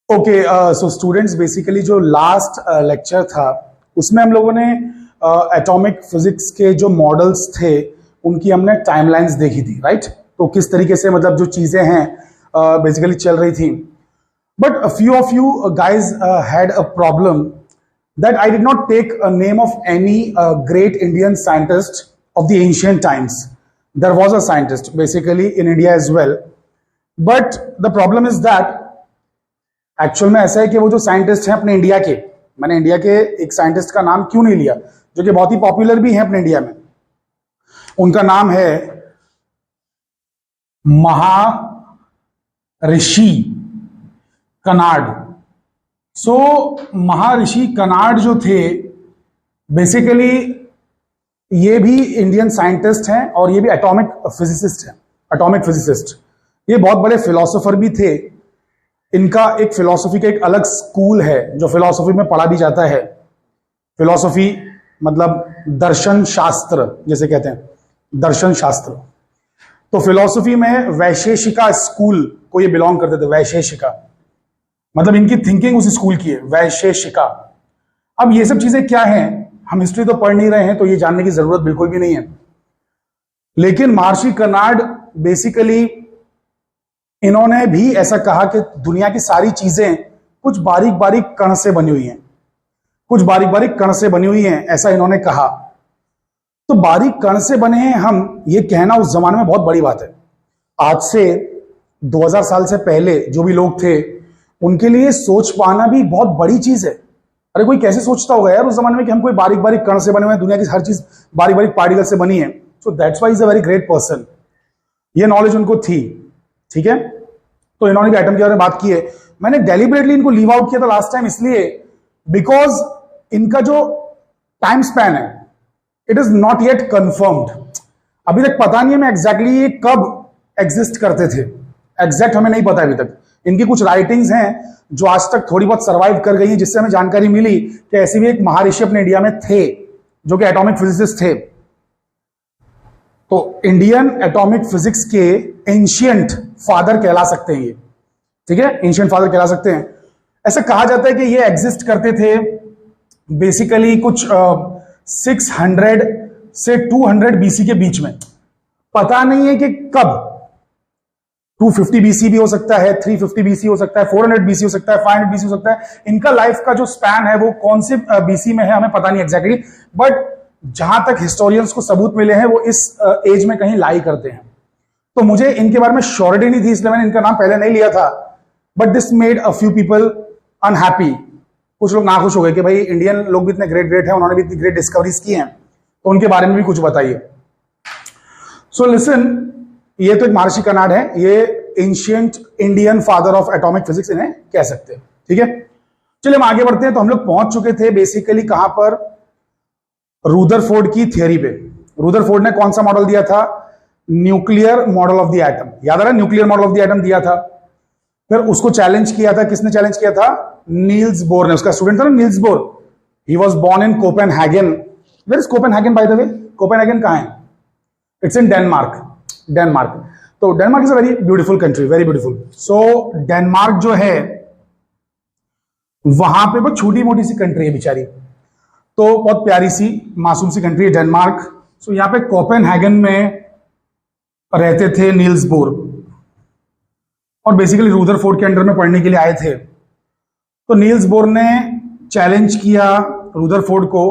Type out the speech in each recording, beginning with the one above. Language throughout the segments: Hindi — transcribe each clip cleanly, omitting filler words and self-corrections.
ओके, सो स्टूडेंट्स, बेसिकली जो लास्ट लेक्चर था उसमें हम लोगों ने एटॉमिक फिजिक्स के जो मॉडल्स थे उनकी हमने टाइमलाइंस देखी थी, राइट? तो किस तरीके से मतलब जो चीजें हैं बेसिकली चल रही थी. But a few of you guys had a problem that I did not take a name of any great Indian scientist of the ancient times. There was a scientist basically in India as well, but the problem is that actual में ऐसा है कि वो जो साइंटिस्ट हैं अपने इंडिया के, मैंने इंडिया के एक साइंटिस्ट का नाम क्यों नहीं लिया जो कि बहुत ही पॉपुलर भी है अपने इंडिया में. उनका नाम है महर्षि कनाड. सो महर्षि कनाड जो थे बेसिकली ये भी इंडियन साइंटिस्ट हैं और ये भी एटॉमिक फिजिसिस्ट हैं. एटॉमिक फिजिसिस्ट, ये बहुत बड़े फिलोसोफर भी थे. इनका एक फिलॉसफी का एक अलग स्कूल है जो फिलॉसफी में पढ़ा भी जाता है. फिलॉसफी मतलब दर्शन शास्त्र जैसे कहते हैं, दर्शन शास्त्र. तो फिलॉसफी में वैशेषिका स्कूल को ये बिलोंग करते थे. वैशेषिका मतलब इनकी थिंकिंग उस स्कूल की है, वैशेषिका. अब ये सब चीजें क्या हैं, हम हिस्ट्री तो पढ़ नहीं रहे हैं तो ये जानने की जरूरत बिल्कुल भी नहीं है. लेकिन महर्षि कनाड बेसिकली इन्होंने भी ऐसा कहा कि दुनिया की सारी चीजें कुछ बारीक बारीक कण से बनी हुई हैं, कुछ बारीक बारीक कण से बनी हुई हैं, ऐसा इन्होंने कहा. तो बारीक कण से बने हैं हम, ये कहना उस जमाने में बहुत बड़ी बात है. आज से 2000 साल से पहले जो भी लोग थे उनके लिए सोच पाना भी बहुत बड़ी चीज है. अरे कोई कैसे सोचता होगा यार उस जमाने में कि हम कोई बारीक बारीक कण से बने हुए हैं, दुनिया की हर चीज बारीक बारीक पार्टिकल से बनी है. So that's why is a very great person. ये नॉलेज उनको थी, ठीक है. तो इन्होंने भी एटम के बारे में बात की है. मैंने डेलिबरेटली इनको लीव आउट किया था लास्ट टाइम इसलिए बिकॉज इनका जो टाइम स्पैन है it is not yet confirmed. अभी तक पता नहीं है मैं एग्जैक्टली ये कब एग्जिस्ट करते थे, एग्जैक्ट हमें नहीं पता अभी तक. इनकी कुछ राइटिंग्स हैं जो आज तक थोड़ी बहुत सर्वाइव कर गई हैं, जिससे हमें जानकारी मिली कि ऐसे भी एक महर्षि अपने इंडिया में थे जो कि एटॉमिक फिजिसिस्ट थे. तो इंडियन एटॉमिक फिजिक्स के एंशियंट फादर कहला सकते हैं ये, ठीक है, एंशियंट फादर कहला सकते हैं. ऐसा कहा जाता है कि ये एग्जिस्ट करते थे बेसिकली कुछ 600 से 200 बीसी के बीच में. पता नहीं है कि कब. 250 बीसी भी हो सकता है, 350 बीसी हो सकता है, 400 बीसी हो सकता है, 500 बीसी हो सकता है. इनका लाइफ का जो स्पैन है वो कौन से बीसी में है हमें पता नहीं एग्जैक्टली, बट जहां तक हिस्टोरियंस को सबूत मिले हैं वो इस एज में कहीं लाई करते हैं. तो मुझे इनके बारे में श्योरिटी नहीं थी इसलिए मैंने इनका नाम पहले नहीं लिया था. But this made a few people unhappy. कुछ लोग नाखुश हो गए कि भाई इंडियन लोग भी इतने ग्रेट ग्रेट हैं, उन्होंने भी इतनी ग्रेट डिस्कवरीज की हैं, तो उनके बारे में भी कुछ बताइए. सो लिसन, ये तो एक महर्षि कनाड है, ये ancient Indian father of atomic physics इन्हें कह सकते हैं, ठीक है. चलिए हम आगे बढ़ते हैं. तो हम लोग पहुंच चुके थे बेसिकली कहां पर, रुदरफोर्ड की थियरी पे. रुदरफोर्ड ने कौन सा मॉडल दिया था, nuclear model of the atom. याद आ रहा है, nuclear model of the atom दिया था. फिर उसको चैलेंज किया था, किसने चैलेंज किया था, नील्स बोर ने. उसका स्टूडेंट था ना Niels Bohr. He was born in Copenhagen. Where is Copenhagen by the way? Copenhagen कहां है? It's in Denmark. डेनमार्क. तो Denmark is a very beautiful country, very beautiful. So Denmark जो है वहां पे बहुत छोटी मोटी सी कंट्री है बेचारी, तो बहुत प्यारी सी मासूम सी कंट्री है डेनमार्क. सो यहाँ पे कोपेनहेगन में रहते थे नील्स बोर और बेसिकली रुदरफोर्ड के अंडर में पढ़ने के लिए आए थे. तो नील्स बोर ने चैलेंज किया रुदरफोर्ड को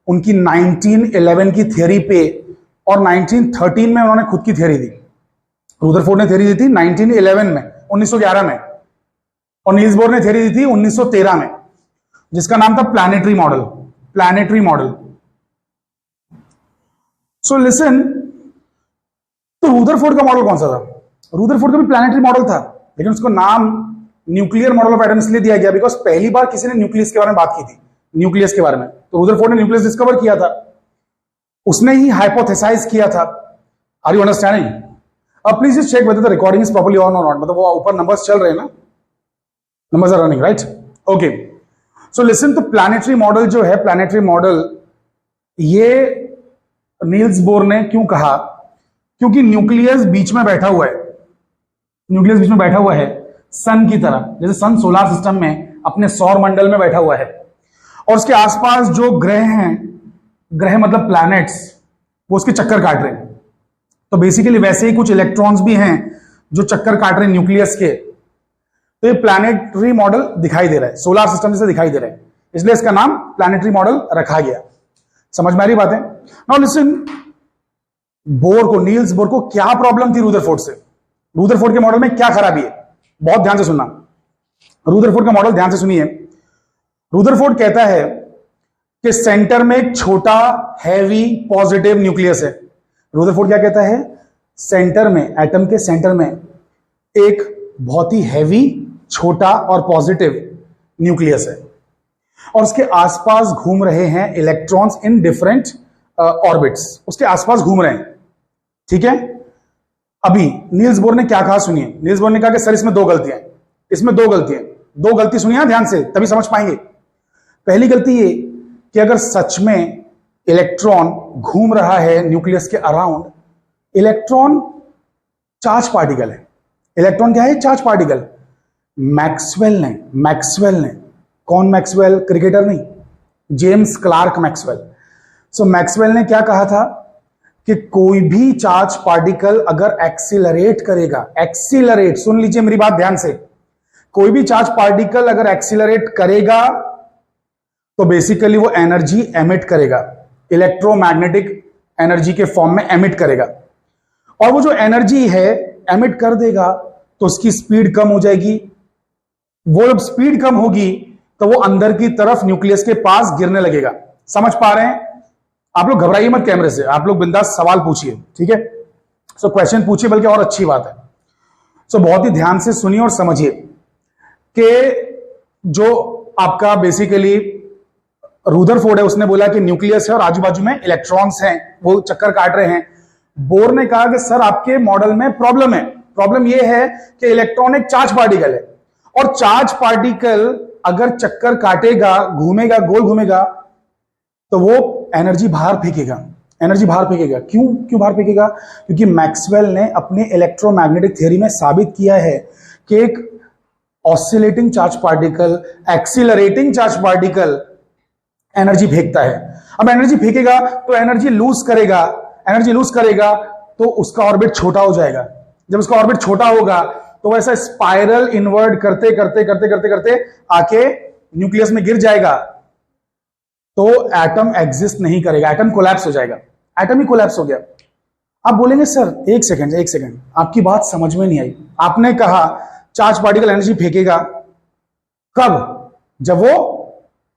उनकी 1911 की थियरी पे, और 1913 में उन्होंने खुद की थियरी दी. रुदरफोर्ड ने थियरी दी थी 1911 में, 1911 में, और नील्स बोर ने थियरी दी थी 1913 में, जिसका नाम था प्लैनेटरी मॉडल. Planetary model. सो लिसन, तो रुदरफोर्ड का मॉडल कौन सा था? रुदरफोर्ड का भी प्लैनेटरी मॉडल था, लेकिन उसको नाम न्यूक्लियर मॉडल ऑफ एटम इसलिए दिया गया बिकॉज पहली बार किसी ने न्यूक्लियस के बारे में बात की थी, न्यूक्लियस के बारे में. तो रुदरफोर्ड ने न्यूक्लियस डिस्कवर किया था, उसने ही हाइपोथेसाइज किया था. Are you understanding? अब please just check whether the recording is properly on और नॉट. मतलब वो ऊपर नंबर्स चल रहे हैं ना, numbers are running, right? Okay. So listen, तो प्लैनेटरी मॉडल जो है, प्लैनेटरी मॉडल ये नील्स बोर ने क्यों कहा? क्योंकि न्यूक्लियस बीच में बैठा हुआ है, न्यूक्लियस बीच में बैठा हुआ है, सन की तरह, जैसे सन सोलर सिस्टम में अपने सौर मंडल में बैठा हुआ है और उसके आसपास जो ग्रह हैं, ग्रह मतलब प्लैनेट्स, वो उसके चक्कर काट रहे हैं। तो बेसिकली वैसे ही कुछ इलेक्ट्रॉन्स भी हैं जो चक्कर काट रहे हैं न्यूक्लियस के। तो ये प्लैनेटरी मॉडल दिखाई दे रहा है, सोलर सिस्टम जैसे दिखाई दे रहा है, इसलिए इसका नाम प्लैनेटरी मॉडल रखा गया। समझ में आ रही बात है? नाउ लिसन, बोर को, नील्स बोर को क्या प्रॉब्लम थी रूदरफोर्ड से? रूदरफोर्ड के मॉडल में क्या खराबी है? बहुत ध्यान से सुनना, रूदरफोर्ड का मॉडल ध्यान से सुनिए। रूदरफोर्ड कहता है कि सेंटर में एक छोटा हैवी पॉजिटिव न्यूक्लियस है। रूदरफोर्ड क्या कहता है? सेंटर में, एटम के सेंटर में एक बहुत ही हैवी, छोटा और पॉजिटिव न्यूक्लियस है और उसके आसपास घूम रहे हैं इलेक्ट्रॉन्स इन डिफरेंट ऑर्बिट्स, उसके आसपास घूम रहे हैं। ठीक है, अभी नील्स बोर ने क्या कहा सुनिए। नील्स बोर ने कहा कि सर इसमें दो गलतियां, इसमें दो गलतियां, दो गलती सुनिए ध्यान से तभी समझ पाएंगे। पहली गलती ये कि अगर सच में इलेक्ट्रॉन घूम रहा है न्यूक्लियस के अराउंड, इलेक्ट्रॉन चार्ज पार्टिकल है। इलेक्ट्रॉन क्या है? Charge particle. मैक्सवेल ने, कौन मैक्सवेल? क्रिकेटर नहीं, जेम्स क्लार्क मैक्सवेल। सो मैक्सवेल ने क्या कहा था कि कोई भी चार्ज पार्टिकल अगर एक्सीलरेट करेगा, एक्सीलरेट, सुन लीजिए मेरी बात ध्यान से, कोई भी चार्ज पार्टिकल अगर एक्सीलरेट करेगा तो बेसिकली वो एनर्जी एमिट करेगा, इलेक्ट्रोमैग्नेटिक एनर्जी के फॉर्म में एमिट करेगा। और वो जो एनर्जी है एमिट कर देगा तो उसकी स्पीड कम हो जाएगी। वो जब स्पीड कम होगी तो वो अंदर की तरफ न्यूक्लियस के पास गिरने लगेगा। समझ पा रहे हैं? आप लोग घबराइए मत कैमरे से, आप लोग बिंदास सवाल पूछिए, ठीक है? सो क्वेश्चन पूछिए, बल्कि और अच्छी बात है। सो बहुत ही ध्यान से सुनिए और समझिए कि जो आपका बेसिकली रूदरफोर्ड है उसने बोला कि न्यूक्लियस है और आजू बाजू में इलेक्ट्रॉन्स हैं, वो चक्कर काट रहे हैं। बोर ने कहा कि सर आपके मॉडल में प्रॉब्लम है। प्रॉब्लम यह है कि इलेक्ट्रॉन एक चार्ज पार्टिकल है और चार्ज पार्टिकल अगर चक्कर काटेगा, घूमेगा, गोल घूमेगा, तो वो एनर्जी बाहर फेंकेगा, एनर्जी बाहर फेंकेगा। क्यों बाहर फेंकेगा? क्योंकि मैक्सवेल ने अपने इलेक्ट्रोमैग्नेटिक थ्योरी में साबित किया है कि एक oscillating charge particle, accelerating charge particle energy फेंकता है। अब एनर्जी फेंकेगा तो एनर्जी लूज करेगा, एनर्जी लूज करेगा तो उसका ऑर्बिट छोटा हो जाएगा। जब उसका ऑर्बिट छोटा होगा तो वैसा स्पाइरल इनवर्ट करते करते करते करते करते आके न्यूक्लियस में गिर जाएगा, तो एटम एग्जिस्ट नहीं करेगा, एटम कोलैप्स हो जाएगा। एटम ही कोलैप्स हो गया। आप बोलेंगे सर एक सेकंड, आपकी बात समझ में नहीं आई। आपने कहा चार्ज पार्टिकल एनर्जी फेंकेगा कब? जब वो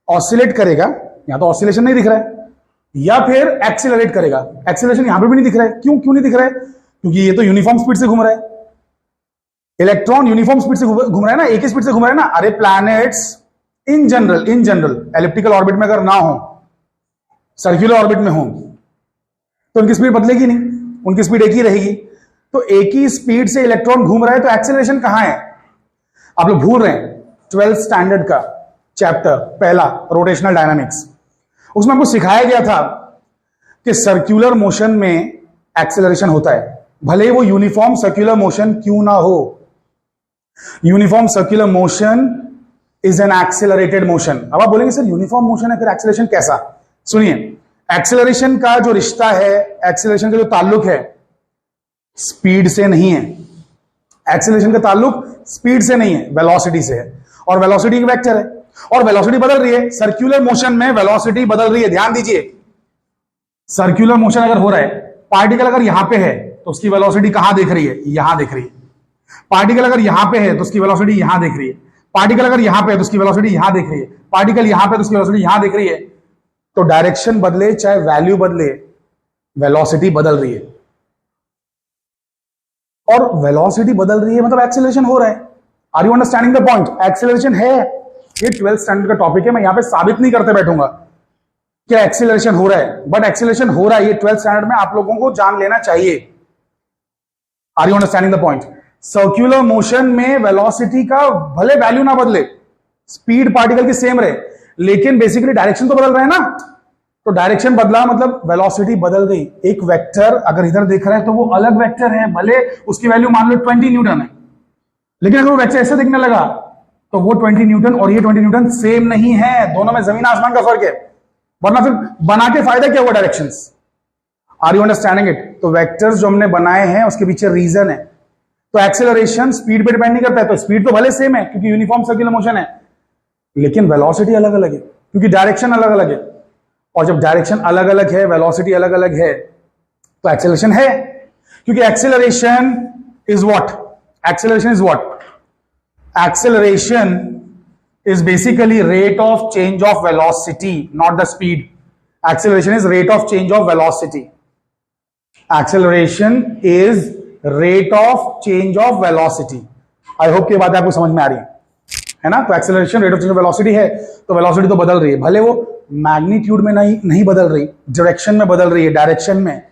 ऑसिलेट करेगा, यहां तो ऑसिलेशन नहीं दिख रहा है, या फिर एक्सीलरेट करेगा। एक्सीलरेशन यहां पर भी नहीं दिख रहा है। क्यों नहीं दिख रहा है? क्योंकि ये तो यूनिफॉर्म स्पीड से घूम रहा है। इलेक्ट्रॉन यूनिफॉर्म स्पीड से घूम रहा है ना, एक ही स्पीड से घूम रहा है ना। अरे planets in general elliptical orbit में अगर ना हो, सर्कुलर ऑर्बिट में हो, तो उनकी स्पीड बदलेगी नहीं, उनकी स्पीड एक ही रहेगी। तो एक ही स्पीड से इलेक्ट्रॉन घूम रहा है तो एक्सेलरेशन कहां है? आप लोग भूल रहे हैं 12th स्टैंडर्ड का चैप्टर पहला, रोटेशनल डायनामिक्स। उसमें आपको सिखाया गया था कि सर्कुलर मोशन में एक्सेलरेशन होता है, भले वो यूनिफॉर्म सर्कुलर मोशन क्यों ना हो। Uniform circular motion is an accelerated motion. अब आप बोलेंगे सर यूनिफॉर्म मोशन है, फिर एक्सेलरेशन कैसा? सुनिए, एक्सेलरेशन का जो रिश्ता है, एक्सेलरेशन का जो ताल्लुक है, स्पीड से नहीं है। एक्सेलरेशन का ताल्लुक स्पीड से नहीं है, वेलोसिटी से है। और वेलोसिटी एक वेक्टर है और वेलोसिटी बदल रही है। सर्कुलर मोशन में वेलोसिटी बदल रही है, ध्यान दीजिए। सर्कुलर मोशन अगर हो रहा है, पार्टिकल अगर यहां पे है तो उसकी वेलोसिटी कहां देख रही है? यहां देख रही है। पार्टिकल अगर यहां पे है तो उसकी वेलोसिटी यहां देख रही है। पार्टिकल अगर यहां पे है तो उसकी वेलोसिटी यहां देख रही है। पार्टिकल यहां पे तो उसकी वेलोसिटी यहां देख रही है। तो डायरेक्शन बदले चाहे वैल्यू बदले, वेलोसिटी बदल रही है। और वेलोसिटी बदल रही है मतलब एक्सेलरेशन हो रहा है। Are you understanding the point? Acceleration है। ये 12th स्टैंडर्ड का टॉपिक है, मैं यहां पे साबित नहीं करते बैठूंगा कि एक्सेलरेशन हो रहा है, बट एक्सेलरेशन हो रहा है। ये 12th स्टैंडर्ड में आप लोगों को जान लेना चाहिए। Are you understanding the point? Circular motion में वेलोसिटी का भले वैल्यू ना बदले, स्पीड पार्टिकल की सेम रहे, लेकिन बेसिकली डायरेक्शन तो बदल रहा है ना। तो डायरेक्शन बदला मतलब वेलोसिटी बदल गई। एक वेक्टर अगर इधर देख रहा है तो वो अलग वेक्टर है, भले उसकी वैल्यू मान लो 20 न्यूटन है, लेकिन अगर वो वेक्टर ऐसे दिखने लगा तो वो 20 न्यूटन और ये 20 न्यूटन सेम नहीं है, दोनों में जमीन आसमान का फर्क है। वरना फिर बना के फायदा क्या हुआ directions? Are you understanding it? तो वेक्टर्स जो हमने बनाए हैं उसके पीछे रीजन है। तो एक्सेलरेशन स्पीड पे डिपेंड नहीं करता है, तो स्पीड तो भले सेम है क्योंकि यूनिफॉर्म सर्कुलर मोशन है, लेकिन वेलोसिटी अलग अलग है क्योंकि डायरेक्शन अलग अलग है। और जब डायरेक्शन अलग अलग है, वेलोसिटी अलग अलग है, तो एक्सेलरेशन है। क्योंकि acceleration is what? Acceleration is what? Acceleration is basically rate of change of velocity, not the speed. Acceleration is rate of change of velocity. Acceleration is rate of change of velocity. I hope कि बात आपको समझ में आ रही है ना? तो acceleration rate of change of velocity है, तो velocity तो बदल रही है, भले वो मैग्नीट्यूड में नहीं बदल रही, डायरेक्शन में बदल रही है, डायरेक्शन में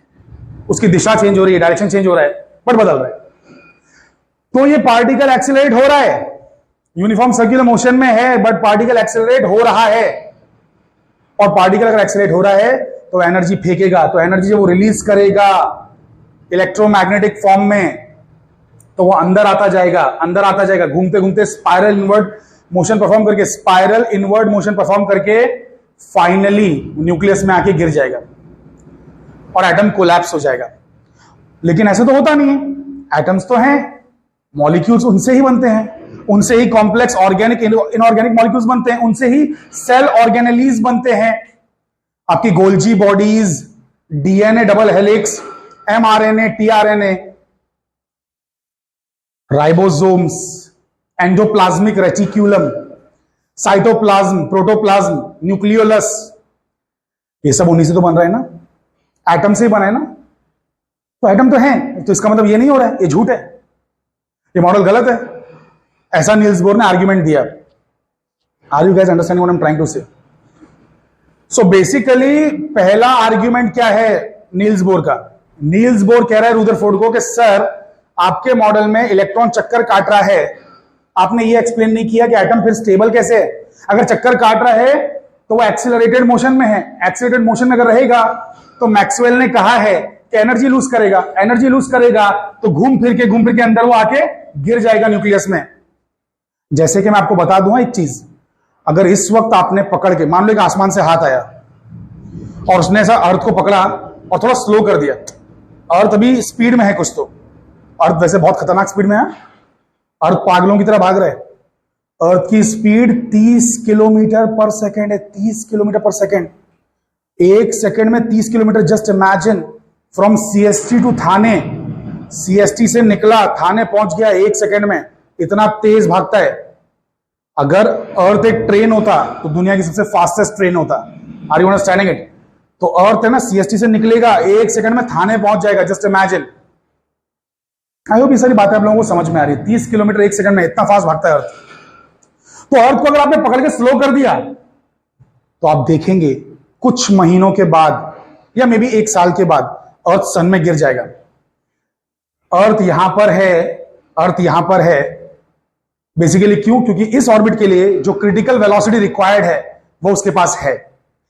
उसकी दिशा चेंज हो रही है, डायरेक्शन चेंज हो रहा है, बट बदल रहा है। तो ये पार्टिकल एक्सेलरेट हो रहा है, यूनिफॉर्म सर्कुलर मोशन में है, बट पार्टिकल एक्सेलरेट हो रहा है। और पार्टिकल अगर एक्सेलरेट हो रहा है तो एनर्जी फेंकेगा, तो एनर्जी जब वो रिलीज करेगा इलेक्ट्रोमैग्नेटिक फॉर्म में, तो वो अंदर आता जाएगा, घूमते घूमते स्पाइरल इनवर्ड मोशन परफॉर्म करके, स्पाइरल इनवर्ड मोशन परफॉर्म करके फाइनली न्यूक्लियस में आके गिर जाएगा और एटम कोलैप्स हो जाएगा। लेकिन ऐसे तो होता नहीं है, एटम्स तो हैं, मॉलिक्यूल्स उनसे ही बनते हैं, उनसे ही कॉम्प्लेक्स ऑर्गेनिक इनऑर्गेनिक मॉलिक्यूल्स बनते हैं, उनसे ही सेल ऑर्गेनेलीज बनते हैं। आपकी Golgi bodies, DNA double helix, mRNA, tRNA, ribosomes, endoplasmic reticulum, cytoplasm, protoplasm, nucleolus, ये सब उन्हीं से तो बन रहा है ना, एटम से ही बना है ना। तो एटम तो है, तो इसका मतलब ये नहीं हो रहा है ये झूठ है, ये मॉडल गलत है, ऐसा नील्स बोर ने आर्ग्यूमेंट दिया। Are you guys understanding what I am trying to say? So basically पहला आर्ग्यूमेंट क्या है नील्स बोर का? नील्स बोर कह रहा है रुदरफोर्ड को कि सर आपके मॉडल में इलेक्ट्रॉन चक्कर काट रहा है, आपने ये एक्सप्लेन नहीं किया कि एटम फिर स्टेबल कैसे है। अगर चक्कर काट रहा है तो वो एक्सीलरेटेड मोशन में है, एक्सीलरेटेड मोशन में अगर रहेगा तो मैक्सवेल ने कहा है कि एनर्जी लूज करेगा, तो घूम फिर के अंदर वो आके गिर जाएगा न्यूक्लियस में। जैसे कि मैं आपको बता दूं एक चीज, अगर इस वक्त आपने पकड़ के, मान लो एक आसमान से हाथ आया और उसने ऐसा अर्थ को पकड़ा और थोड़ा स्लो कर दिया, अर्थ अभी स्पीड में है कुछ, तो अर्थ वैसे बहुत खतरनाक स्पीड में है, अर्थ पागलों की तरह भाग रहा है, अर्थ की स्पीड 30 किलोमीटर पर सेकेंड है, 30 किलोमीटर पर सेकेंड, एक सेकेंड में 30 kilometre. Just imagine from CST to Thane, CST से निकला थाने पहुंच गया एक सेकेंड में, इतना तेज भागता है। अगर अर्थ एक ट्रेन होता तो दुनिया की सबसे फास्टेस्ट ट्रेन होता। Are you understanding it? तो अर्थ है ना, सीएसटी से निकलेगा एक सेकंड में थाने पहुंच जाएगा, जस्ट इमेजिन। आई होप ये सारी बातें आप लोगों को समझ में आ रही है। 30 किलोमीटर एक सेकंड में, इतना फास्ट भागता है अर्थ। तो अर्थ को अगर आपने पकड़ के स्लो कर दिया तो आप देखेंगे कुछ महीनों के बाद या मे बी एक साल के बाद अर्थ सन में गिर जाएगा। अर्थ यहां पर है बेसिकली क्यों? क्योंकि इस ऑर्बिट के लिए जो क्रिटिकल वेलोसिटी रिक्वायर्ड है वो उसके पास है।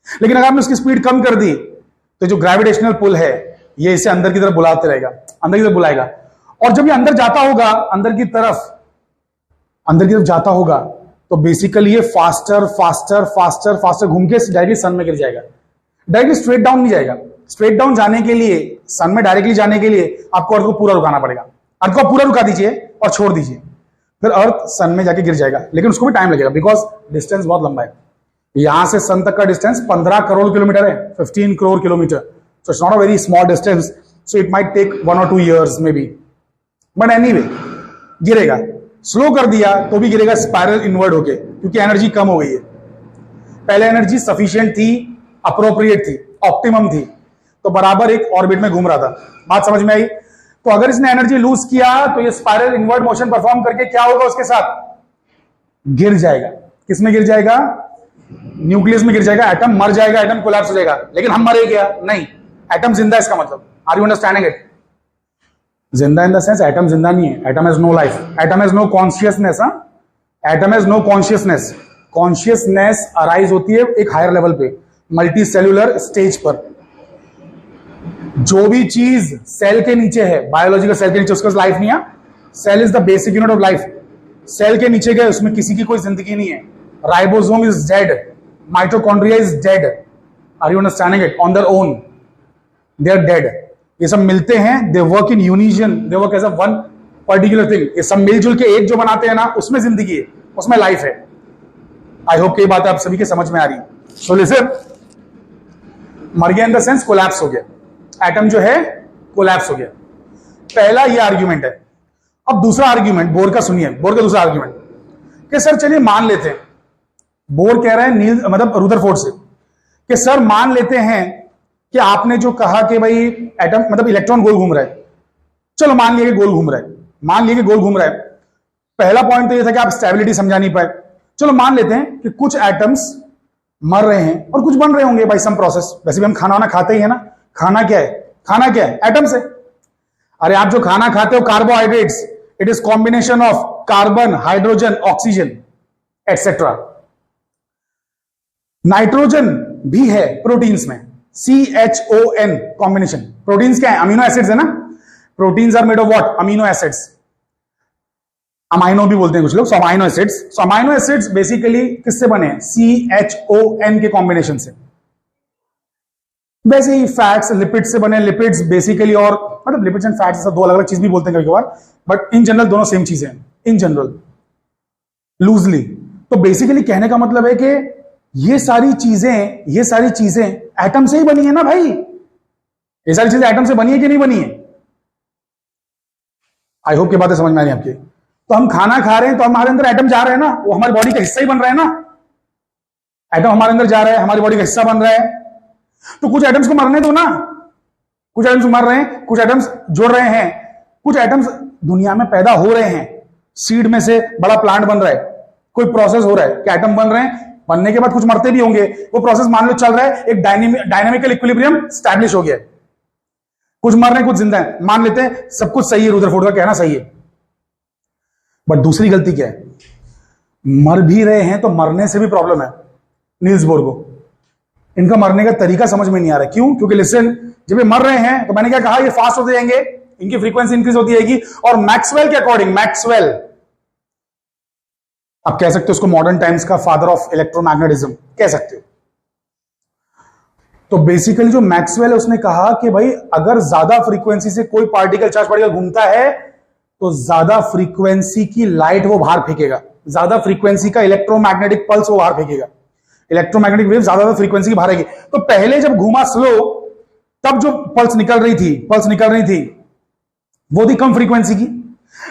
लेकिन अगर आपने उसकी स्पीड कम कर दी तो जो ग्रेविटेशनल पुल है ये इसे अंदर की तरफ बुलाते रहेगा, अंदर की तरफ बुलाएगा। और जब ये अंदर जाता होगा, अंदर की तरफ जाता होगा, तो बेसिकली ये फास्टर घूम के डायरेक्टली सन में गिर जाएगा। डायरेक्टली स्ट्रेट डाउन नहीं जाएगा। स्ट्रेट डाउन जाने के लिए, सन में डायरेक्टली जाने के लिए आपको अर्थ को पूरा रुकाना पड़ेगा। अर्थ को पूरा रुका दीजिए और छोड़ दीजिए, फिर अर्थ सन में जाके गिर जाएगा। लेकिन उसको भी टाइम लगेगा बिकॉज डिस्टेंस बहुत लंबा है। यहां से सन तक का डिस्टेंस 15 करोड़ किलोमीटर है, 15 crore kilometre. So it's not a very small distance, so it might take 1 or 2 years may be, but anyway गिरेगा। स्लो कर दिया तो भी गिरेगा स्पाइरल इनवर्ड होके, क्योंकि एनर्जी कम हो गई है। पहले एनर्जी सफिशिएंट थी, अप्रोप्रिएट थी, ऑप्टिमम थी, तो बराबर एक ऑर्बिट में घूम रहा था। बात समझ में आई? तो अगर इसने एनर्जी लूज किया तो ये स्पाइरल इनवर्ड मोशन परफॉर्म करके क्या होगा उसके साथ? गिर जाएगा। किसमें गिर जाएगा? न्यूक्लियस में गिर जाएगा। एटम मर जाएगा, एटम कोलैप्स हो जाएगा। लेकिन हम मरे क्या? नहीं, एटम जिंदा है। इसका मतलब, आर यू अंडरस्टैंडिंग इट? जिंदा इन द सेंस एटम जिंदा नहीं है, atom has no life, atom has no consciousness. Atom has no consciousness. Consciousness arise होती है एक हायर लेवल पे, मल्टी सेल्यूलर स्टेज पर। जो भी चीज सेल के नीचे है, बायोलॉजिकल सेल के नीचे, उसके पास लाइफ नहीं है। Cell is the basic unit of life. Cell के नीचे गए, उसमें किसी की कोई जिंदगी नहीं है। Ribosome is dead, mitochondria is dead, are you understanding it? On their own they are dead. ये सब मिलते हैं, they work in unison, they work as a one particular thing. ये सब मिलजुल के एक जो बनाते हैं ना, उसमें जिंदगी है, उसमें लाइफ है। आई होप कि ये बात आप सभी के समझ में आ रही है। सो लिसन, मर गया इन द सेंस कोलैप्स हो गया, एटम जो है कोलैप्स हो गया। पहला ये आर्ग्यूमेंट है। अब दूसरा आर्ग्यूमेंट बोर का सुनिए, बोर का दूसरा आर्ग्यूमेंट कि सर चलिए मान लेते हैं, बोर कह रहे हैं नील मतलब रुदरफोर्ड से, कि सर मान लेते हैं कि आपने जो कहा कि भाई एटम मतलब इलेक्ट्रॉन गोल घूम रहा है, चलो मान लिया कि गोल घूम रहा है, मान लिया कि गोल घूम रहा है। पहला पॉइंट तो ये था कि आप स्टेबिलिटी समझा नहीं पाए। चलो मान लेते हैं कि कुछ एटम्स मर रहे हैं और कुछ बन रहे होंगे बाय सम प्रोसेस। वैसे भी हम खाना वाना खाते ही है ना, खाना क्या है? खाना क्या है? एटम्स है। अरे आप जो खाना खाते हो carbohydrates, it is combination of carbon, hydrogen, oxygen etcetera. Nitrogen भी है प्रोटीन्स में, CHON कॉम्बिनेशन। प्रोटीन्स क्या है? अमीनो एसिड्स है ना। Proteins are made of what? Amino acids. Amino भी बोलते हैं कुछ लोग। So amino acids, so amino acids basically किससे बने? CHON के कॉम्बिनेशन से। वैसे ही फैट्स लिपिड से बने, लिपिड्स बेसिकली, और मतलब लिपिड्स एंड फैट्स दो अलग अलग चीज भी बोलते हैं कभी कभार, बट इन जनरल दोनों सेम चीजें हैं, इन जनरल लूजली। तो बेसिकली कहने का मतलब है कि ये सारी चीजें एटम से ही बनी है ना भाई। ये सारी चीजें एटम से बनी है कि नहीं बनी है? आई होप की बातें समझ में आ रही है आपकी। तो हम खाना खा रहे हैं तो हमारे अंदर एटम जा रहे हैं ना, वो हमारी बॉडी का हिस्सा ही बन रहा है ना। एटम हमारे अंदर जा रहा है, हमारी बॉडी का हिस्सा बन रहा है। तो कुछ एटम्स को मरने दो ना, कुछ एटम्स मर रहे हैं, कुछ एटम्स जुड़ रहे हैं, कुछ एटम्स दुनिया में पैदा हो रहे हैं। सीड में से बड़ा प्लांट बन रहा है, कोई प्रोसेस हो रहा है कि एटम बन रहे हैं, बनने के बाद कुछ मरते भी होंगे, वो प्रोसेस मान लो चल रहा है, एक डायनेमिकल इक्विलिब्रियम स्टैब्लिश हो गया। कुछ मर रहे हैं, कुछ जिंदा है, मान लेते हैं सब कुछ सही है, रुदरफोर्ड का कहना सही है। बट दूसरी गलती क्या है? मर भी रहे हैं तो मरने से भी प्रॉब्लम है। नील्स बोर को इनका मरने का तरीका समझ में नहीं आ रहा। क्यों? क्योंकि लिसन, जब ये मर रहे हैं तो मैंने क्या कहा, ये फास्ट होते जाएंगे, इनकी फ्रीक्वेंसी इंक्रीज होती जाएगी। और मैक्सवेल के अकॉर्डिंग, मैक्सवेल आप कह सकते हो उसको मॉडर्न टाइम्स का फादर ऑफ इलेक्ट्रोमैग्नेटिज्म कह सकते हो। तो बेसिकली जो मैक्सवेल है उसने कहा कि भाई अगर ज्यादा फ्रीक्वेंसी से कोई पार्टिकल, चार्ज पार्टिकल घूमता है तो ज्यादा फ्रीक्वेंसी की लाइट वो बाहर फेंकेगा, ज्यादा फ्रीक्वेंसी का इलेक्ट्रोमैग्नेटिक पल्स वो बाहर फेंकेगा, इलेक्ट्रोमैग्नेटिक वेव ज्यादा फ्रीक्वेंसी की बाहर आएगी। तो पहले जब घूमा स्लो, तब जो पल्स निकल रही थी वो थी कम फ्रीक्वेंसी की।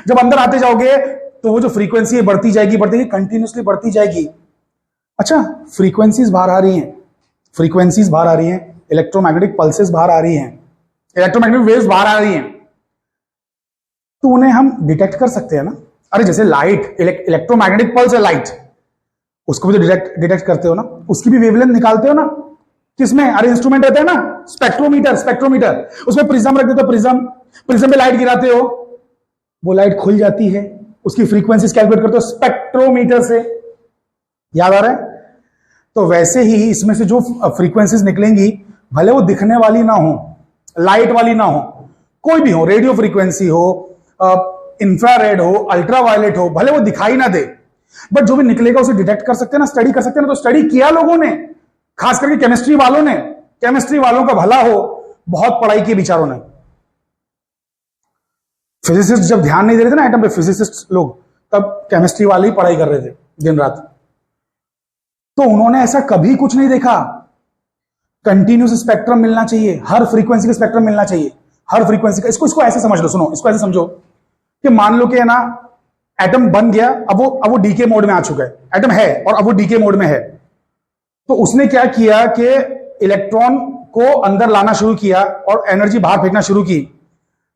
जब अंदर आते जाओगे तो वो जो फ्रीक्वेंसी है बढ़ती जाएगी, कंटिन्यूसली बढ़ती जाएगी। अच्छा, फ्रीक्वेंसीज बाहर आ रही हैं, इलेक्ट्रोमैग्नेटिक पल्सेस बाहर आ रही हैं, इलेक्ट्रोमैग्नेटिक वेव्स बाहर आ रही हैं, तो उन्हें हम डिटेक्ट कर सकते हैं ना। अरे जैसे लाइट, इलेक्ट्रोमैग्नेटिक पल्स है लाइट, उसको भी तो डिटेक्ट करते हो ना, उसकी भी वेवलेंथ निकालते हो ना। किसमें? अरे इंस्ट्रूमेंट रहता है ना, स्पेक्ट्रोमीटर, उसमें प्रिज्म रख देते हो, प्रिज्म पे लाइट गिराते हो, वो लाइट खुल जाती है, उसकी फ्रीक्वेंसीज कैलकुलेट करते हो स्पेक्ट्रोमीटर से। याद आ रहा है? तो वैसे ही इसमें से जो फ्रीक्वेंसीज निकलेंगी, भले वो दिखने वाली ना हो, लाइट वाली ना हो, कोई भी हो, रेडियो फ्रीक्वेंसी हो, इंफ्रारेड हो, अल्ट्रावायलेट हो, भले वो दिखाई ना दे, बट जो भी निकलेगा उसे डिटेक्ट कर सकते हैं ना, स्टडी कर सकते हैं ना। तो स्टडी किया लोगों ने, खास करके केमिस्ट्री वालों ने, केमिस्ट्री वालों का भला हो, बहुत पढ़ाई की विचारों ने। फिजिसिस्ट जब ध्यान नहीं दे रहे थे ना एटम पे, फिजिसिस्ट लोग, तब केमिस्ट्री वाले ही पढ़ाई कर रहे थे दिन रात। तो उन्होंने ऐसा कभी कुछ नहीं देखा। कंटिन्यूस स्पेक्ट्रम मिलना चाहिए, हर फ्रीक्वेंसी का स्पेक्ट्रम मिलना चाहिए, हर फ्रीक्वेंसी का। इसको ऐसे समझ लो, सुनो, इसको ऐसे समझो कि मान लो कि ना एटम बन गया, अब वो डीके मोड में आ चुका है। एटम है और अब वो डीके मोड में है। तो उसने क्या किया कि इलेक्ट्रॉन को अंदर लाना शुरू किया और एनर्जी बाहर फेंकना शुरू की।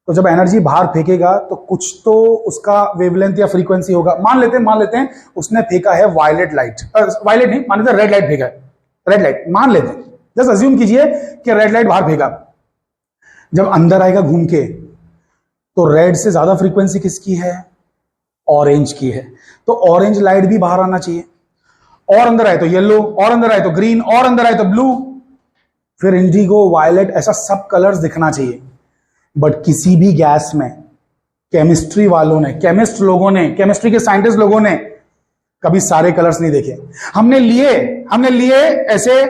तो जब एनर्जी बाहर फेंकेगा तो कुछ तो उसका वेवलेंथ या फ्रीक्वेंसी होगा। मान लेते हैं उसने फेंका है वायलेट लाइट, वायलेट नहीं, मान लेते हैं रेड लाइट फेंका है, रेड लाइट मान लेते हैं, जस्ट अज्यूम कीजिए कि रेड लाइट बाहर फेंका। जब अंदर आएगा घूम के, तो रेड से ज्यादा फ्रीक्वेंसी किसकी है? ऑरेंज की है। तो ऑरेंज लाइट भी बाहर आना चाहिए, और अंदर आए तो येलो, और अंदर आए तो ग्रीन, और अंदर आए तो ब्लू, फिर इंडिगो, वायलेट, ऐसा सब कलर्स दिखना चाहिए। बट किसी भी गैस में केमिस्ट्री वालों ने, केमिस्ट लोगों ने, केमिस्ट्री के साइंटिस्ट लोगों ने कभी सारे कलर्स नहीं देखे। हमने लिए ऐसे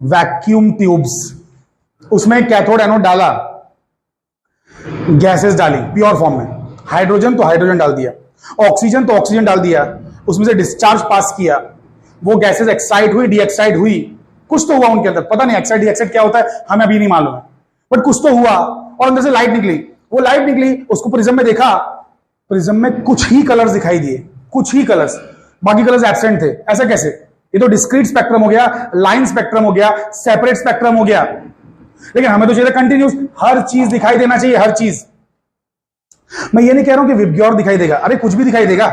वैक्यूम ट्यूब्स, उसमें कैथोड एनोड डाला, गैसेस डाली प्योर फॉर्म में, हाइड्रोजन तो हाइड्रोजन डाल दिया, ऑक्सीजन तो ऑक्सीजन डाल दिया, उसमें से डिस्चार्ज पास किया, वो गैसेस एक्साइट हुई, डीएक्साइड हुई, कुछ तो हुआ उनके अंदर, पता नहीं एक्साइड डीएक्साइड क्या होता है हमें अभी नहीं मालूम है, बट कुछ तो हुआ और अंदर से लाइट निकली। वो लाइट निकली, उसको प्रिज्म में देखा, प्रिज्म में कुछ ही कलर्स दिखाई दिए, कुछ ही कलर्स, बाकी कलर्स एब्सेंट थे। ऐसा कैसे? ये तो डिस्क्रीट स्पेक्ट्रम हो गया, लाइन स्पेक्ट्रम हो गया, सेपरेट स्पेक्ट्रम हो गया। लेकिन हमें तो चाहिए कंटिन्यूस, हर चीज दिखाई देना चाहिए, हर चीज। मैं ये नहीं कह रहा हूं कि विबग्योर दिखाई देगा, अरे कुछ भी दिखाई देगा,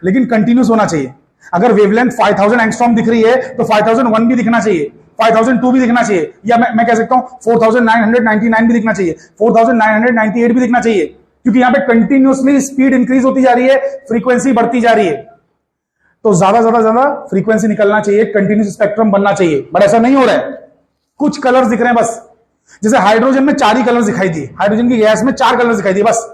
लेकिन कंटिन्यूस होना चाहिए। अगर वेवलेंथ 5000 एंगस्ट्रॉम दिख रही है तो 5001 भी दिखना चाहिए, 5002 भी दिखना चाहिए, या मैं कह सकता हूं 4999 भी दिखना चाहिए, 4998 भी दिखना चाहिए, क्योंकि यहां पे कंटिन्यूसली स्पीड इंक्रीज होती जा रही है, फ्रीक्वेंसी बढ़ती जा रही है। तो ज्यादा फ्रीक्वेंसी निकलना चाहिए, कंटिन्यूस स्पेक्ट्रम बनना चाहिए, बट ऐसा नहीं हो रहा है। कुछ कलर्स दिख रहे हैं बस, जैसे हाइड्रोजन में 4 ही कलर्स दिखाई दिए, हाइड्रोजन की गैस में 4 कलर्स दिखाई दिए बस,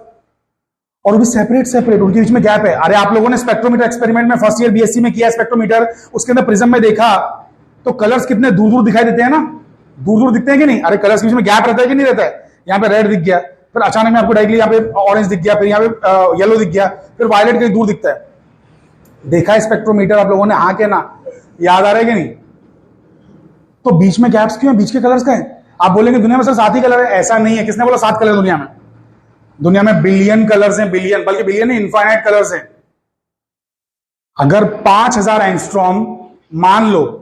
और भी सेपरेट, उनके बीच में गैप है। अरे आप लोगों ने स्पेक्ट्रोमीटर एक्सपेरिमेंट में फर्स्ट ईयर बीएससी में किया स्पेक्ट्रोमीटर, उसके अंदर प्रिज्म में देखा तो कलर्स कितने दूर दूर दिखाई देते हैं ना, दूर दूर दिखते हैं कि नहीं? अरे कलर्स के बीच में गैप रहता है कि नहीं रहता है? यहाँ पे रेड दिख गया, फिर अचानक में आपको डायरेक्टली यहाँ पे ऑरेंज दिख गया, फिर यहाँ पे येलो दिख गया, फिर वायलेट कहीं दूर दिखता है। देखा है स्पेक्ट्रोमीटर आप लोगों ने? हाँ के ना? याद आ रहा है कि नहीं? तो बीच में गैप्स क्यों है? बीच के कलर्स का है। आप बोलेंगे दुनिया में सिर्फ 7 ही कलर है, ऐसा नहीं है। किसने बोला 7 कलर दुनिया में? दुनिया में बिलियन कलर्स हैं, बिलियन, बल्कि बिलियन नहीं, इनफाइनाइट कलर्स हैं। अगर 5000 एंगस्ट्रॉम मान लो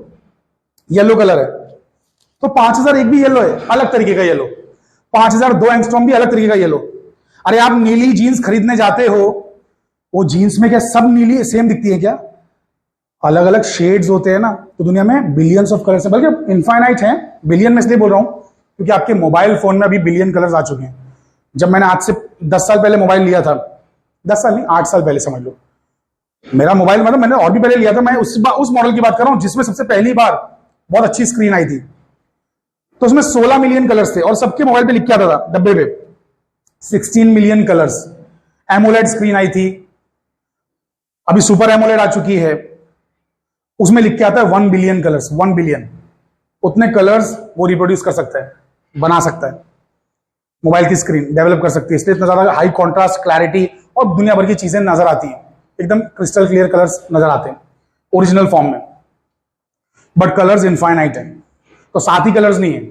येलो कलर है, तो 5001 भी येलो है, अलग तरीके का येलो। 5002 एंगस्ट्रॉम भी अलग तरीके का येलो। अरे आप नीली जीन्स खरीदने जाते हो, वो जीन्स में क्या सब नीली सेम दिखती है क्या? अलग अलग शेड्स होते हैं ना। तो दुनिया में बिलियंस ऑफ कलर्स है, बल्कि इनफाइनाइट है। बिलियन में इसलिए बोल रहा हूं क्योंकि आपके मोबाइल फोन में अभी बिलियन कलर्स आ चुके हैं। जब मैंने आज से 10 साल पहले मोबाइल लिया था, 10 साल नहीं 8 साल पहले समझ लो, मेरा मोबाइल, मतलब मैंने और भी पहले लिया था, मैं उस मॉडल की बात कर रहा हूं जिसमें सबसे पहली बार बहुत अच्छी स्क्रीन आई थी। तो उसमें 16 मिलियन कलर्स थे और सबके मोबाइल पे लिख के आता था डब्बे पे 16 million colours. AMOLED screen I थी, अभी सुपर एमोलेड आ चुकी है, उसमें लिख के आता है 1 बिलियन कलर्स। 1 बिलियन, उतने कलर्स वो रिप्रोड्यूस कर सकता है, बना सकता है। मोबाइल की स्क्रीन डेवलप कर सकती है, इसलिए इतना ज्यादा हाई कॉन्ट्रास्ट, क्लैरिटी और दुनिया भर की चीजें नजर आती हैं, एकदम क्रिस्टल क्लियर कलर्स नजर आते हैं ओरिजिनल फॉर्म में। बट कलर्स इनफाइनाइट है, तो 7 ही कलर्स नहीं है।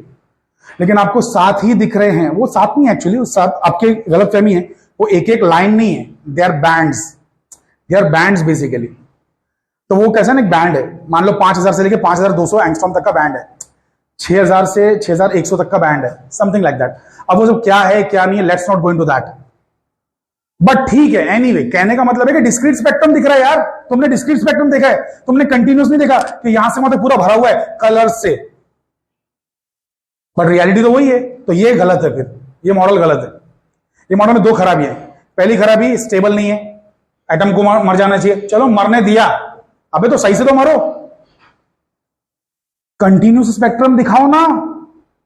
लेकिन आपको 7 ही दिख रहे हैं, वो 7 नहीं एक्चुअली, वो 7 आपके गलतफहमी है, वो एक एक लाइन नहीं है, they are bands, they are bands basically. तो वो कैसा ना एक बैंड है, मान लो 5000 से लेके 5200 एंगस्ट्रॉम तक का बैंड है, 6000 से 6100 तक का बैंड है, समथिंग लाइक दैट। अब वो सब क्या है क्या नहीं है, let's not go into that, but ठीक है। एनीवे, कहने का मतलब है कि डिस्क्रीट स्पेक्ट्रम दिख रहा है यार, तुमने डिस्क्रीट स्पेक्ट्रम देखा है, तुमने कंटिन्यूस नहीं देखा कि यहां से मतलब पूरा भरा हुआ है कलर्स से, बट रियलिटी तो वही है। तो ये गलत है, फिर ये मॉडल गलत है। ये मॉडल में 2 खराबियां हैं। पहली खराबी, स्टेबल नहीं है, एटम को मर जाना चाहिए, चलो मरने दिया, अबे तो सही से तो मरो, कंटिन्यूस स्पेक्ट्रम दिखाओ ना,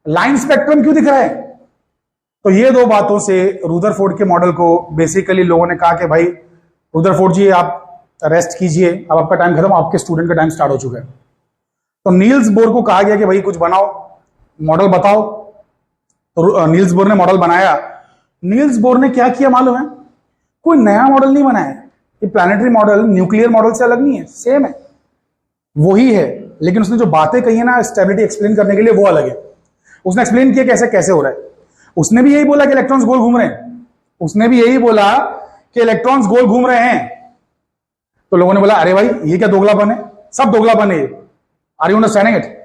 लाइन स्पेक्ट्रम क्यों दिख रहा है? तो ये 2 बातों से रुदरफोर्ड के मॉडल को बेसिकली लोगों ने कहा कि भाई रुदरफोर्ड जी आप रेस्ट कीजिए, अब आपका टाइम खत्म, आपके स्टूडेंट का टाइम स्टार्ट हो चुका है। तो नील्स बोर को कहा गया कि भाई कुछ बनाओ, मॉडल बताओ। तो नील्स बोर ने मॉडल बनाया। नील्स बोर ने क्या किया मालूम है? कोई नया मॉडल नहीं बनाया। ये प्लैनेटरी मॉडल न्यूक्लियर मॉडल से अलग नहीं है, सेम है, वही है, लेकिन उसने जो बातें कही है ना स्टेबिलिटी एक्सप्लेन करने के लिए, वो अलग है। उसने एक्सप्लेन किया कैसे कैसे हो रहा है। उसने भी यही बोला कि इलेक्ट्रॉन्स गोल घूम रहे हैं, उसने भी यही बोला कि इलेक्ट्रॉन्स गोल घूम रहे हैं। तो लोगों ने बोला अरे भाई ये क्या दोगलापन है, सब दोगलापन है ये, आर यू अंडरस्टैंडिंग इट?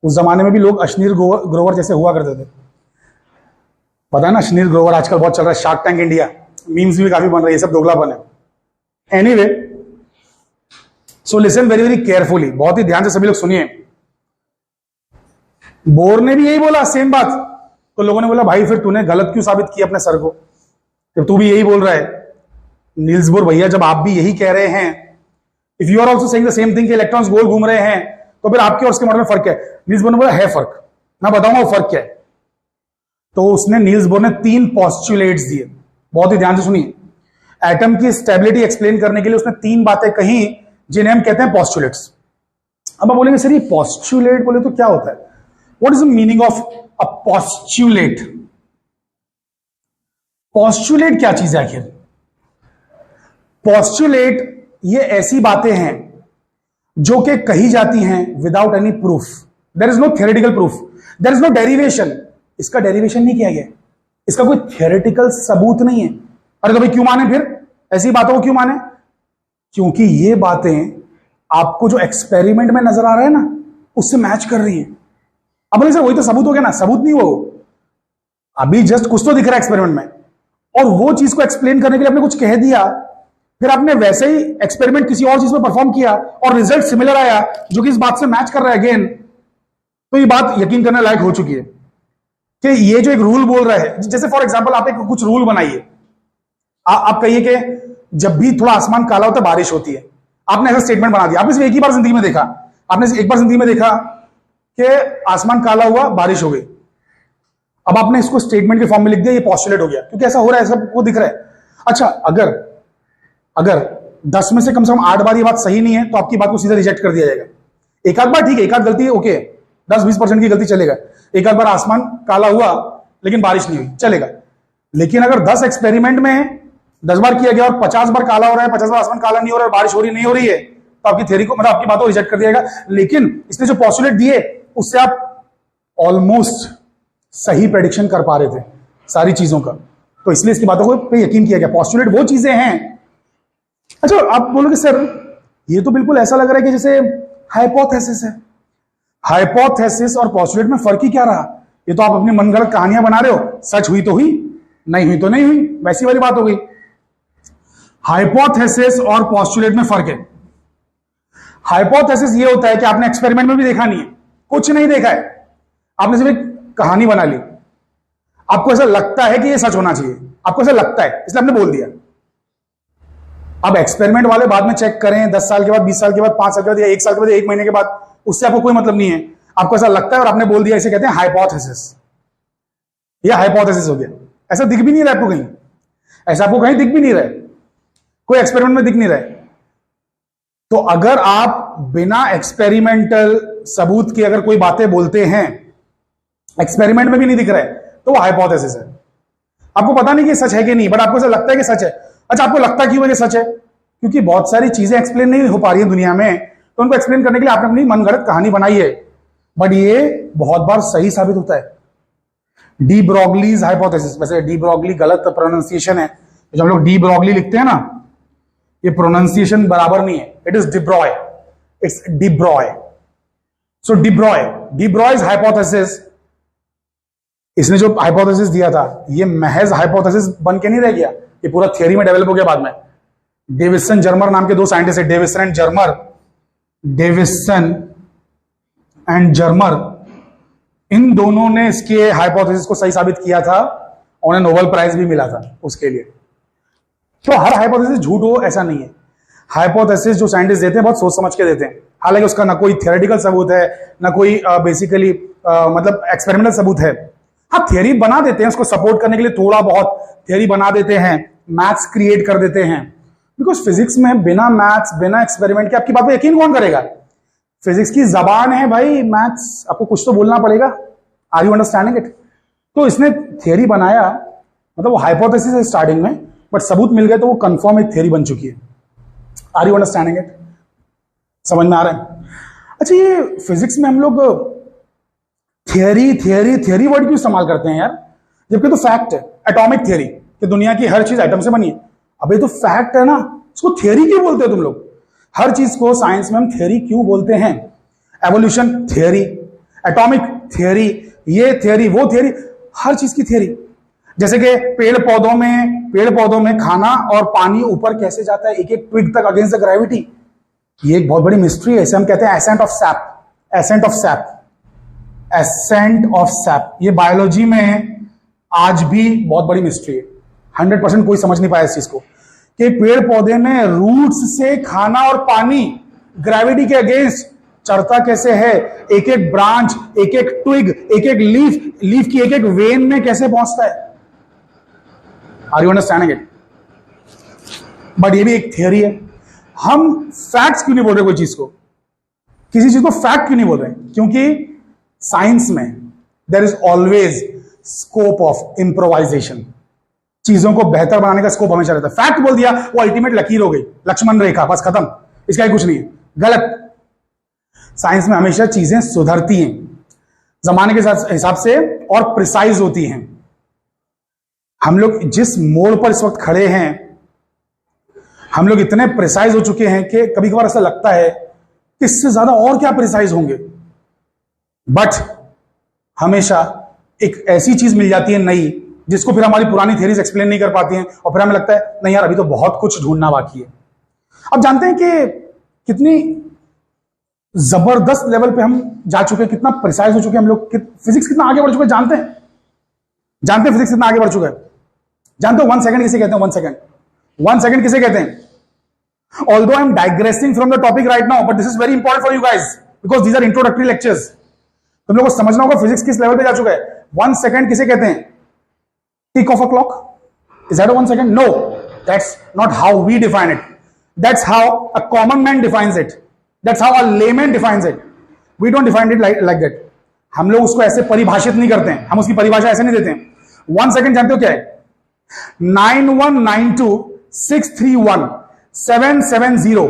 उस जमाने में भी लोग अश्नीर ग्रोवर जैसे हुआ करते थे, पता है ना, अश्नीर ग्रोवर आजकल बहुत चल रहा है, शार्क टैंक इंडिया, मीम्स भी काफी बन रही है, सब दोगलापन है। Anyway, so listen very very carefully, बहुत ही ध्यान से सभी लोग सुनिए। बोर ने भी यही बोला, सेम बात। तो लोगों ने बोला भाई फिर तूने गलत क्यों साबित किया अपने सर को, जब तू भी यही बोल रहा है? नील्स बोर भैया, जब आप भी यही कह रहे हैं, if you are also saying the same thing कि इलेक्ट्रॉन्स गोल घूम रहे हैं, तो फिर आपके और उसके मॉडल में फर्क है। नील्स बोर ने बोला है फर्क, मैं बताऊंगा वो फर्क क्या है। तो उसने, नील्स बोर ने 3 पॉस्टुलेट्स दिए, बहुत ही ध्यान से सुनिए। एटम की स्टेबिलिटी एक्सप्लेन करने के लिए उसने 3 बातें कही जिन्हें हम कहते हैं पॉस्टुलेट्स। अब आप बोलेंगे सर ये पॉस्टुलेट बोले तो क्या होता है? What is the meaning of a postulate? Postulate क्या चीज है आखिर? पॉस्टुलेट ये ऐसी बातें हैं जो कि कही जाती हैं without any proof. There is no theoretical proof, there is no derivation. इसका डेरिवेशन नहीं किया गया, इसका कोई थियोरेटिकल सबूत नहीं है। अरे तो भाई क्यों माने फिर ऐसी बातों को? क्यों माने? क्योंकि ये बातें आपको जो एक्सपेरिमेंट में नजर आ रहा है ना, उससे मैच कर रही है। अब बोले सर वही तो सबूत हो गया ना। सबूत नहीं, वो अभी जस्ट कुछ तो दिख रहा है एक्सपेरिमेंट में, और वो चीज को एक्सप्लेन करने के लिए आपने कुछ कह दिया, फिर आपने वैसे ही एक्सपेरिमेंट किसी और चीज में परफॉर्म किया और रिजल्ट सिमिलर आया जो कि इस बात से मैच कर रहा है अगेन, तो ये बात यकीन करने लायक हो चुकी है कि ये जो एक रूल बोल रहा है, जैसे फॉर एग्जांपल आप एक कुछ रूल बनाइए। आप कहिए कि जब भी थोड़ा आसमान काला होता है बारिश होती है। आपने ऐसा स्टेटमेंट बना दिया। आपने सिर्फ एक ही बार जिंदगी में देखा, आपने एक बार जिंदगी में देखा कि आसमान काला हुआ, बारिश हो गई। अब आपने इसको स्टेटमेंट के फॉर्म में लिख दिया, ये पॉस्टुलेट हो गया, क्योंकि ऐसा हो रहा है, सबको दिख रहा है। अच्छा, अगर 10 में से कम 8 बार ये बात सही नहीं है तो आपकी बात को सीधा रिजेक्ट कर दिया जाएगा। एक आध बार ठीक है, एक आध गलती ओके, 10-20% की गलती चलेगा। एक आध बार आसमान काला हुआ लेकिन बारिश नहीं हुई, चलेगा। लेकिन अगर 10 एक्सपेरिमेंट में 10 बार किया गया और 50 बार काला हो रहा है, 50 बार आसमान काला नहीं हो रहा है, बारिश हो रही नहीं हो रही है, तो आपकी थ्योरी को, मतलब आपकी बात को रिजेक्ट कर दिया जाएगा। लेकिन इसने जो पॉस्टुलेट दिए उससे आप ऑलमोस्ट सही प्रेडिक्शन कर पा रहे थे सारी चीजों का, तो इसलिए इसकी बातों को पे यकीन किया गया। पॉस्टुलेट वो चीजें हैं। अच्छा, आप बोलोगे सर ये तो बिल्कुल ऐसा लग रहा है कि जैसे हाइपोथेसिस है। हाइपोथेसिस और पॉस्टुलेट में फर्क ही क्या रहा? ये तो आप अपनी मनगढ़ंत कहानियां बना रहे हो, सच हुई तो हुई, नहीं हुई तो नहीं हुई, वैसी वाली बात हो गई। हाइपोथेसिस और पॉस्टुलेट में फर्क है। हाइपोथेसिस ये होता है कि आपने एक्सपेरिमेंट में भी देखा नहीं है, कुछ नहीं देखा है, आपने सिर्फ एक कहानी बना ली। आपको ऐसा लगता है कि ये सच होना चाहिए, आपको ऐसा लगता है, इसलिए आपने बोल दिया। अब एक्सपेरिमेंट वाले बाद में चेक करें 10 साल के बाद, 20 साल के बाद, 5 साल के बाद, या 1 साल के बाद, 1 महीने के बाद, उससे आपको कोई मतलब नहीं है। आपको ऐसा लगता है और आपने बोल दिया, इसे कहते हैं हाइपोथेसिस। यह हाइपोथेसिस हो गया। ऐसा दिख भी नहीं रहा आपको कहीं, ऐसा आपको कहीं दिख भी नहीं रहा है, कोई एक्सपेरिमेंट में दिख नहीं रहा है। तो अगर आप बिना एक्सपेरिमेंटल सबूत के अगर कोई बातें बोलते हैं, एक्सपेरिमेंट में भी नहीं दिख रहा है, तो वो हाइपोथेसिस है। आपको पता नहीं कि सच है कि नहीं, बट आपको ऐसा लगता है कि सच है। अच्छा, आपको लगता क्यों है कि सच है? क्योंकि बहुत सारी चीजें एक्सप्लेन नहीं हो पा रही है दुनिया में, तो उनको एक्सप्लेन करने के लिए आपने अपनी मनगढ़ंत कहानी बनाई है, बट ये बहुत बार सही साबित होता है। डी ब्रॉगलीज हाइपोथेसिस, वैसे डी ब्रॉगली गलत प्रोनाउंसिएशन है, जो हम लोग डी ब्रॉगली लिखते हैं ना, ये प्रोनाउंसिएशन बराबर नहीं है। It is de Broglie, it's de Broglie. So de Broglie's hypothesis, इसने जो हाइपोथेसिस दिया था ये महज हाइपोथेसिस बन के नहीं रह गया, ये पूरा थियरी में डेवलप हो गया बाद में। डेविसन जर्मर नाम के 2 साइंटिस्ट है, डेविसन एंड जर्मर, इन दोनों ने इसके हाइपोथेसिस को सही साबित किया था, उन्हें नोबेल प्राइज भी मिला था उसके लिए। तो हर हाइपोथेसिस झूठ हो ऐसा नहीं है। हाइपोथेसिस जो साइंटिस्ट देते हैं बहुत सोच समझ के देते हैं, हालांकि उसका ना कोई थियोरेटिकल सबूत है, ना कोई बेसिकली मतलब एक्सपेरिमेंटल सबूत है। हाँ, थियरी बना देते हैं, उसको सपोर्ट करने के लिए थोड़ा बहुत थियरी बना देते हैं, मैथ्स क्रिएट कर देते हैं। बिकॉज फिजिक्स में बिना मैथ्स, बिना एक्सपेरिमेंट के आपकी बात पे यकीन कौन करेगा? फिजिक्स की जबान है भाई मैथ्स, आपको कुछ तो बोलना पड़ेगा। Are you understanding it? तो इसने थियरी बनाया, मतलब वो हाइपोथेसिस है स्टार्टिंग में, बट सबूत मिल गए तो वो कंफर्म एक थियरी बन चुकी है। Are you understanding it? समझ में आ रहा है? अच्छा, ये फिजिक्स में हम लोग थियरी वर्ड क्यों इस्तेमाल करते हैं यार, जबकि तो फैक्ट है। एटॉमिक थियरी कि दुनिया की हर चीज एटम से बनी है, अबे तो फैक्ट है ना, उसको थियरी क्यों बोलते हो तुम लोग? हर चीज को साइंस में हम थियरी क्यों बोलते हैं? एवोल्यूशन थियरी, एटॉमिक थियरी, ये थियरी, वो थियरी, हर चीज की थियरी। जैसे कि पेड़ पौधों में खाना और पानी ऊपर कैसे जाता है एक एक ट्विग तक अगेंस्ट द ग्रेविटी, ये एक बहुत बड़ी मिस्ट्री है। इसे हम कहते हैं एसेंट ऑफ सैप। ये बायोलॉजी में आज भी बहुत बड़ी मिस्ट्री है, 100% कोई समझ नहीं पाया इस चीज को, कि पेड़ पौधे में रूट्स से खाना और पानी ग्रेविटी के अगेंस्ट चढ़ता कैसे है, एक एक ब्रांच, एक एक ट्विग, एक एक लीफ की एक एक वेन में कैसे पहुंचता है। Are you understanding it? But ये भी एक थियरी है। हम फैक्ट्स क्यों नहीं बोल रहे कोई चीज को, किसी चीज को फैक्ट क्यों नहीं बोल रहे? क्योंकि साइंस में there is always scope of improvisation. चीजों को बेहतर बनाने का स्कोप हमेशा रहता है। फैक्ट बोल दिया वो अल्टीमेट लकीर हो गई, लक्ष्मण रेखा, बस खत्म, इसका ही कुछ नहीं है, गलत। साइंस में हमेशा चीजें सुधरती हैं जमाने के हिसाब से और प्रिसाइज होती हैं। हम लोग जिस मोड़ पर इस वक्त खड़े हैं, हम लोग इतने प्रिसाइज हो चुके हैं कि कभी कभार ऐसा लगता है कि इससे ज्यादा और क्या प्रिसाइज होंगे। बट हमेशा एक ऐसी चीज मिल जाती है नई, जिसको फिर हमारी पुरानी थियरीज एक्सप्लेन नहीं कर पाती हैं, और फिर हमें लगता है नहीं यार, अभी तो बहुत कुछ ढूंढना बाकी है। अब जानते हैं कि कितनी जबरदस्त लेवल पे हम जा चुके हैं, कितना प्रिसाइज हो चुके हैं हम लोग, फिजिक्स कितना आगे बढ़ चुका है। जानते हैं फिजिक्स कितना आगे बढ़ चुका है? जानते हो 1 सेकंड किसे कहते हैं? 1 सेकंड किसे कहते हैं? Although I'm digressing from the topic right now, but this is very important for you guys because these are introductory lectures. तुम लोगों को समझना होगा फिजिक्स किस लेवल पे जा चुका है। 1 सेकंड किसे कहते हैं? Tick of a clock. Is that a 1 second? No, that's not how we define it. That's how a common man defines it. That's how a layman defines it. We don't define it like that. हम लोग उसको ऐसे परिभाषित नहीं करते हैं, हम उसकी परिभाषा ऐसे नहीं देते हैं। 1 सेकंड जानते हो क्या है? 9192631770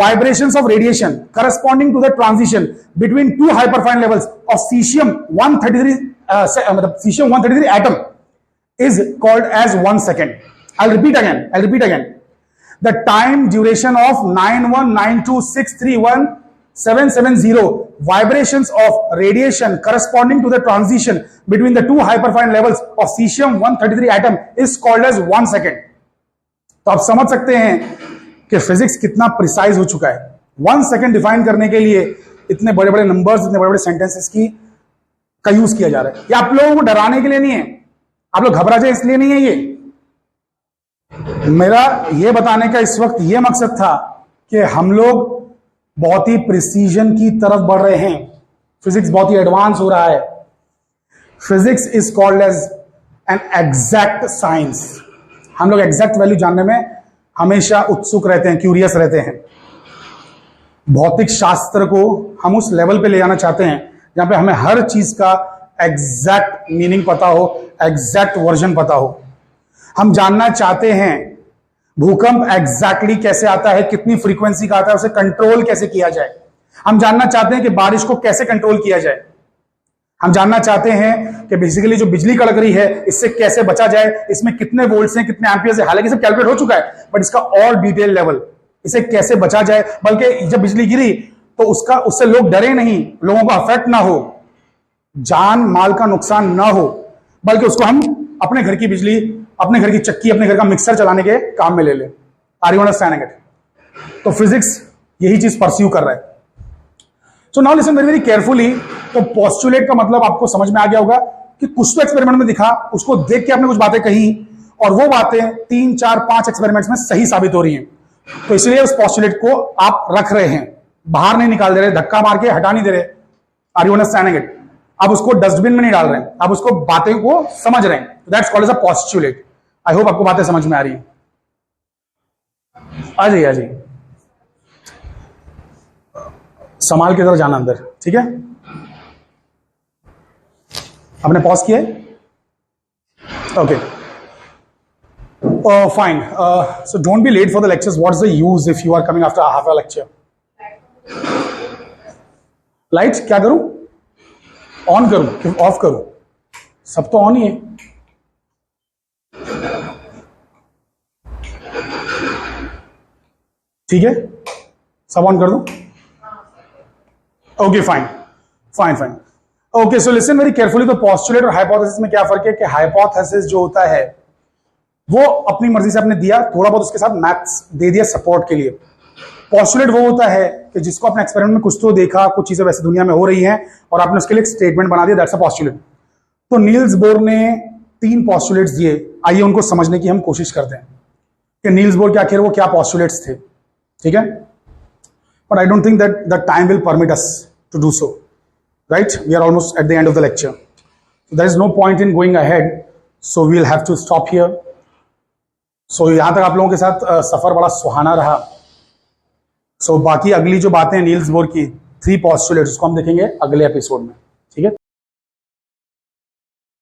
vibrations of radiation corresponding to the transition between two hyperfine levels of cesium 133 cesium 133 atom is called as 1 second. I'll repeat again. The time duration of 9192631770 vibrations of radiation corresponding to the transition between the two hyperfine levels of cesium 133 atom is called as 1 second. तो आप समझ सकते हैं कि फिजिक्स कितना प्रिसाइज हो चुका है। 1 सेकंड डिफाइन करने के लिए इतने बड़े बड़े नंबर्स, इतने बड़े बड़े सेंटेंसेस का यूज किया जा रहा है। ये आप लोगों को डराने के लिए नहीं है, आप लोग घबरा जाए इसलिए नहीं है। ये मेरा ये बताने का इस वक्त ये मकसद था कि हम लोग बहुत ही प्रिसीजन की तरफ बढ़ रहे हैं। फिजिक्स बहुत ही एडवांस हो रहा है। Physics is called as an exact science. हम लोग एग्जैक्ट वैल्यू जानने में हमेशा उत्सुक रहते हैं, क्यूरियस रहते हैं। भौतिक शास्त्र को हम उस लेवल पे ले जाना चाहते हैं जहां पे हमें हर चीज का एग्जैक्ट मीनिंग पता हो, एग्जैक्ट वर्जन पता हो। हम जानना चाहते हैं भूकंप एग्जैक्टली कैसे आता है, कितनी फ्रीक्वेंसी का आता है, उसे कंट्रोल कैसे किया जाए। हम जानना चाहते हैं कि बारिश को कैसे कंट्रोल किया जाए। हम जानना चाहते हैं कि बेसिकली जो बिजली कड़क रही है इससे कैसे बचा जाए, इसमें कितने वोल्ट्स हैं, कितने एम्पियर्स है। हालांकि सब कैलकुलेट हो चुका है, बट इसका और डिटेल लेवल, इसे कैसे बचा जाए। बल्कि जब बिजली गिरी तो उससे लोग डरे नहीं, लोगों को अफेक्ट ना हो, जान माल का नुकसान ना हो, बल्कि उसको हम अपने घर की बिजली, अपने घर की चक्की, अपने घर का मिक्सर चलाने के काम में ले ले। Are you understanding it? तो फिजिक्स यही चीज परस्यू कर रहा है। So now listen very carefully. तो पोस्टुलेट का मतलब आपको समझ में आ गया होगा कि कुछ तो एक्सपेरिमेंट में दिखा, उसको देख के आपने कुछ बातें कही और वो बातें 3, 4, 5 एक्सपेरिमेंट्स में सही साबित हो रही हैं। तो इसलिए उस पोस्टुलेट को आप रख रहे हैं, बाहर नहीं निकाल दे रहे, धक्का मार के हटा नहीं दे रहे। Are you understanding it? आप उसको डस्टबिन में नहीं डाल रहे हैं, आप उसको बातें को समझ रहे हैं। That's called as a postulate. I hope आपको बातें समझ में आ रही है। आ जाइए, संभाल के जरा जाना अंदर, ठीक है? आपने पॉज किया? Okay, fine. So don't be late for the lectures. What is the use if you are coming after half a lecture? Lights क्या करूं? ऑन करूं कि ऑफ करूं? सब तो ऑन ही है। ठीक है, सब ऑन कर दूं? Okay, fine. Okay, so listen very carefully. तो पोस्टुलेट और हाइपोथेसिस में क्या फर्क है कि हाइपोथेसिस जो होता है वो अपनी मर्जी से आपने दिया, थोड़ा बहुत उसके साथ मैथ्स दे दिया सपोर्ट के लिए। पोस्टुलेट वो होता है कि जिसको आपने एक्सपेरिमेंट में कुछ तो देखा, कुछ चीजें वैसे दुनिया में हो रही हैं और आपने उसके लिए एक स्टेटमेंट बना दिया, दैट्स अ पोस्टुलेट। तो नील्स बोर ने 3 पोस्टुलेट्स दिए। आइए उनको समझने की हम कोशिश करते हैं कि नील्स बोर के आखिर वो क्या पोस्टुलेट्स थे, ठीक है? But I don't think that the time will permit us to do so, right? We are almost at the end of the lecture. So there is no point in going ahead. So we'll have to stop here. सो यहां तक आप लोगों के साथ सफर बड़ा सुहाना रहा। सो बाकी अगली जो बातें नील्स बोर की 3 पोस्टुलेट्स उसको हम देखेंगे अगले एपिसोड में।